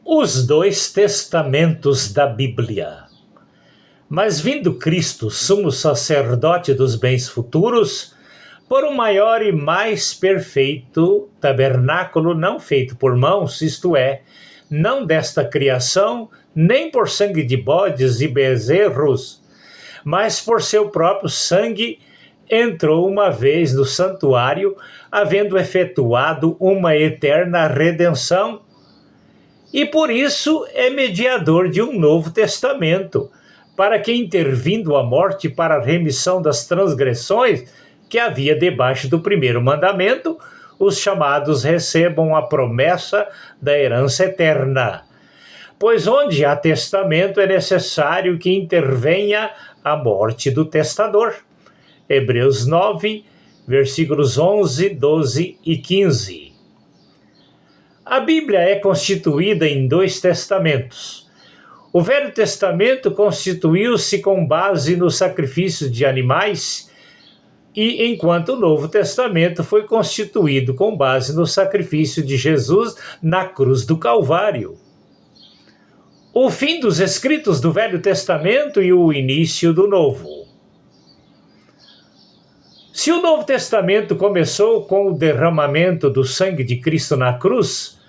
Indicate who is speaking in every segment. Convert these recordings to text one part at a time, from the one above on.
Speaker 1: Os dois testamentos da Bíblia. Mas vindo Cristo, sumo sacerdote dos bens futuros, por um maior e mais perfeito tabernáculo não feito por mãos, isto é, não desta criação, nem por sangue de bodes e bezerros, mas por seu próprio sangue, entrou uma vez no santuário, havendo efetuado uma eterna redenção, e por isso é mediador de um novo testamento, para que, intervindo a morte para a remissão das transgressões que havia debaixo do primeiro mandamento, os chamados recebam a promessa da herança eterna. Pois onde há testamento é necessário que intervenha a morte do testador. Hebreus 9, versículos 11, 12 e 15. A Bíblia é constituída em dois testamentos. O Velho Testamento constituiu-se com base no sacrifício de animais, e enquanto o Novo Testamento foi constituído com base no sacrifício de Jesus na cruz do Calvário. O fim dos escritos do Velho Testamento e o início do Novo. Se o Novo Testamento começou com o derramamento do sangue de Cristo na cruz,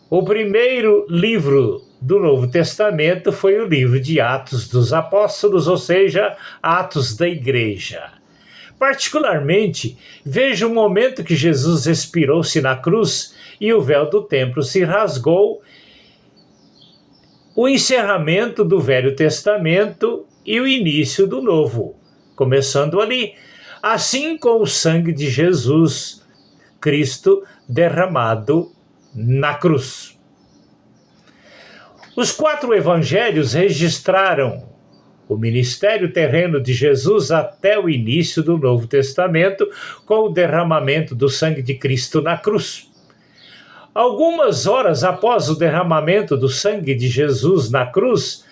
Speaker 1: o primeiro livro do Novo Testamento foi o livro de Atos dos Apóstolos, ou seja, Atos da Igreja. Particularmente, vejo o momento que Jesus expirou-se na cruz e o véu do templo se rasgou, o encerramento do Velho Testamento e o início do Novo, começando ali, assim com o sangue de Jesus Cristo derramado na cruz. Os 4 evangelhos registraram o ministério terreno de Jesus até o início do Novo Testamento, com o derramamento do sangue de Cristo na cruz. Algumas horas após o derramamento do sangue de Jesus na cruz,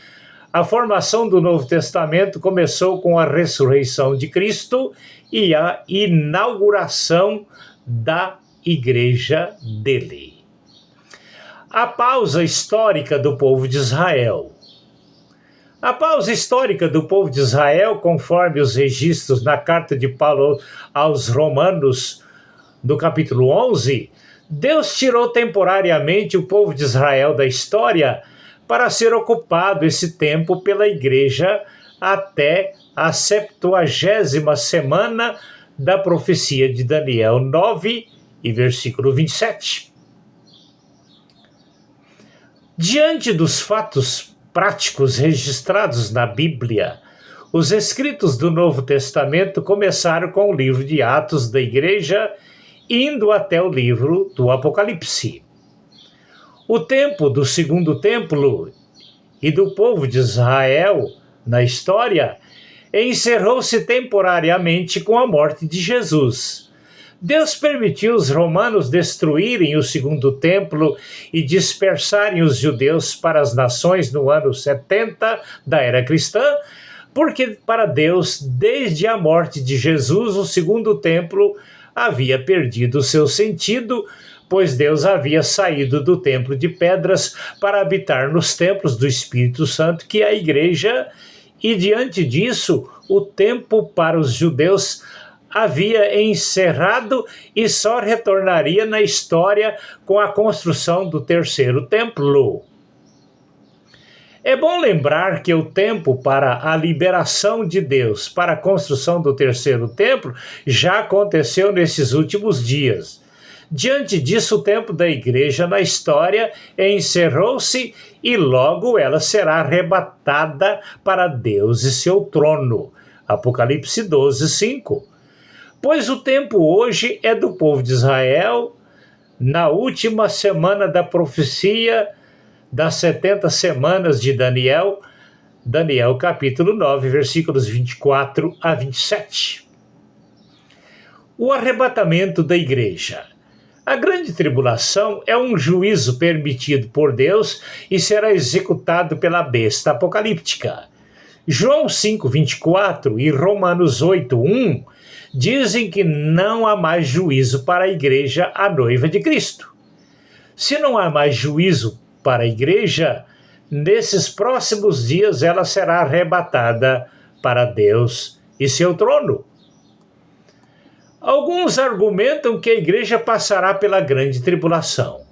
Speaker 1: a formação do Novo Testamento começou com a ressurreição de Cristo e a inauguração da igreja dele. A pausa histórica do povo de Israel. A pausa histórica do povo de Israel, conforme os registros na carta de Paulo aos Romanos, no capítulo 11, Deus tirou temporariamente o povo de Israel da história para ser ocupado esse tempo pela igreja até a 70ª semana da profecia de Daniel 9 e versículo 27. Diante dos fatos práticos registrados na Bíblia, os escritos do Novo Testamento começaram com o livro de Atos da Igreja, indo até o livro do Apocalipse. O tempo do Segundo Templo e do povo de Israel na história encerrou-se temporariamente com a morte de Jesus. Deus permitiu os romanos destruírem o Segundo Templo e dispersarem os judeus para as nações no ano 70 da era cristã, porque para Deus, desde a morte de Jesus, o Segundo Templo havia perdido seu sentido, pois Deus havia saído do templo de pedras para habitar nos templos do Espírito Santo, que é a igreja, e diante disso, o tempo para os judeus havia encerrado e só retornaria na história com a construção do terceiro templo. É bom lembrar que o tempo para a liberação de Deus para a construção do terceiro templo já aconteceu nesses últimos dias. Diante disso, o tempo da igreja na história encerrou-se e logo ela será arrebatada para Deus e seu trono. Apocalipse 12, 5. Pois o tempo hoje é do povo de Israel, na última semana da profecia das 70 semanas de Daniel, Daniel capítulo 9, versículos 24 a 27. O arrebatamento da igreja. A grande tribulação é um juízo permitido por Deus e será executado pela besta apocalíptica. João 5, 24 e Romanos 8, 1 dizem que não há mais juízo para a igreja, a noiva de Cristo. Se não há mais juízo para a igreja, nesses próximos dias ela será arrebatada para Deus e seu trono. Alguns argumentam que a igreja passará pela grande tribulação.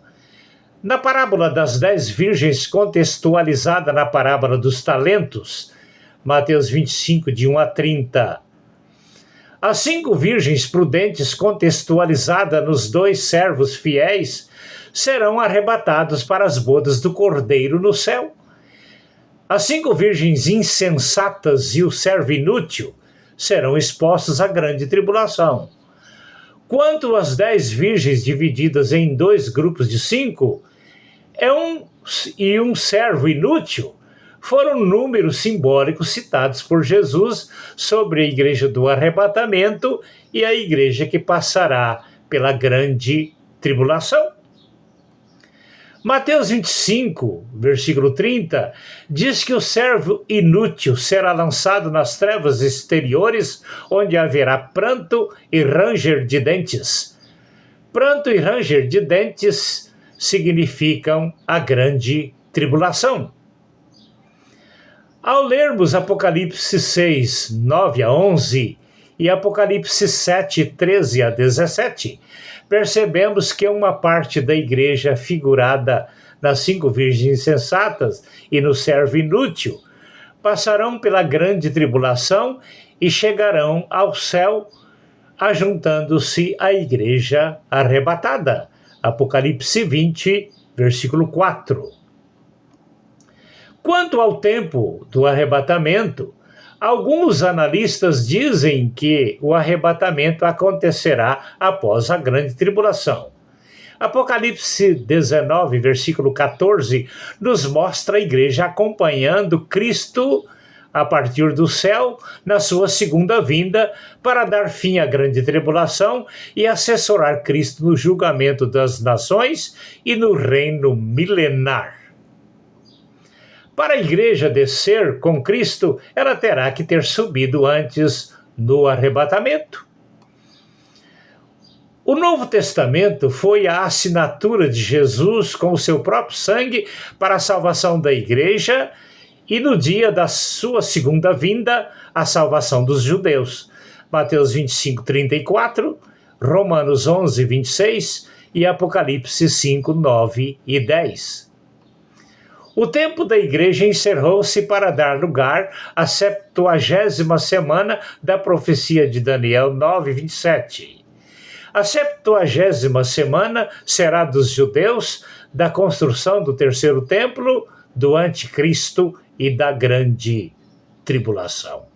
Speaker 1: Na parábola das 10 virgens, contextualizada na parábola dos talentos, Mateus 25, de 1 a 30, as 5 virgens prudentes, contextualizada nos 2 servos fiéis, serão arrebatados para as bodas do Cordeiro no céu. As 5 virgens insensatas e o servo inútil serão expostos à grande tribulação. Quanto às 10 virgens divididas em 2 grupos de 5, um servo inútil, foram números simbólicos citados por Jesus sobre a igreja do arrebatamento e a igreja que passará pela grande tribulação. Mateus 25, versículo 30, diz que o servo inútil será lançado nas trevas exteriores, onde haverá pranto e ranger de dentes. Pranto e ranger de dentes significam a grande tribulação. Ao lermos Apocalipse 6, 9 a 11 e Apocalipse 7, 13 a 17, percebemos que uma parte da igreja figurada nas 5 virgens insensatas e no servo inútil passarão pela grande tribulação e chegarão ao céu, ajuntando-se à igreja arrebatada. Apocalipse 20, versículo 4. Quanto ao tempo do arrebatamento, alguns analistas dizem que o arrebatamento acontecerá após a grande tribulação. Apocalipse 19, versículo 14, nos mostra a igreja acompanhando Cristo a partir do céu na sua segunda vinda para dar fim à grande tribulação e assessorar Cristo no julgamento das nações e no reino milenar. Para a igreja descer com Cristo, ela terá que ter subido antes no arrebatamento. O Novo Testamento foi a assinatura de Jesus com o seu próprio sangue para a salvação da igreja e no dia da sua segunda vinda, a salvação dos judeus. Mateus 25, 34, Romanos 11, 26 e Apocalipse 5, 9 e 10. O tempo da igreja encerrou-se para dar lugar à 70ª semana da profecia de Daniel 9, 27. A 70ª semana será dos judeus, da construção do terceiro templo, do anticristo e da grande tribulação.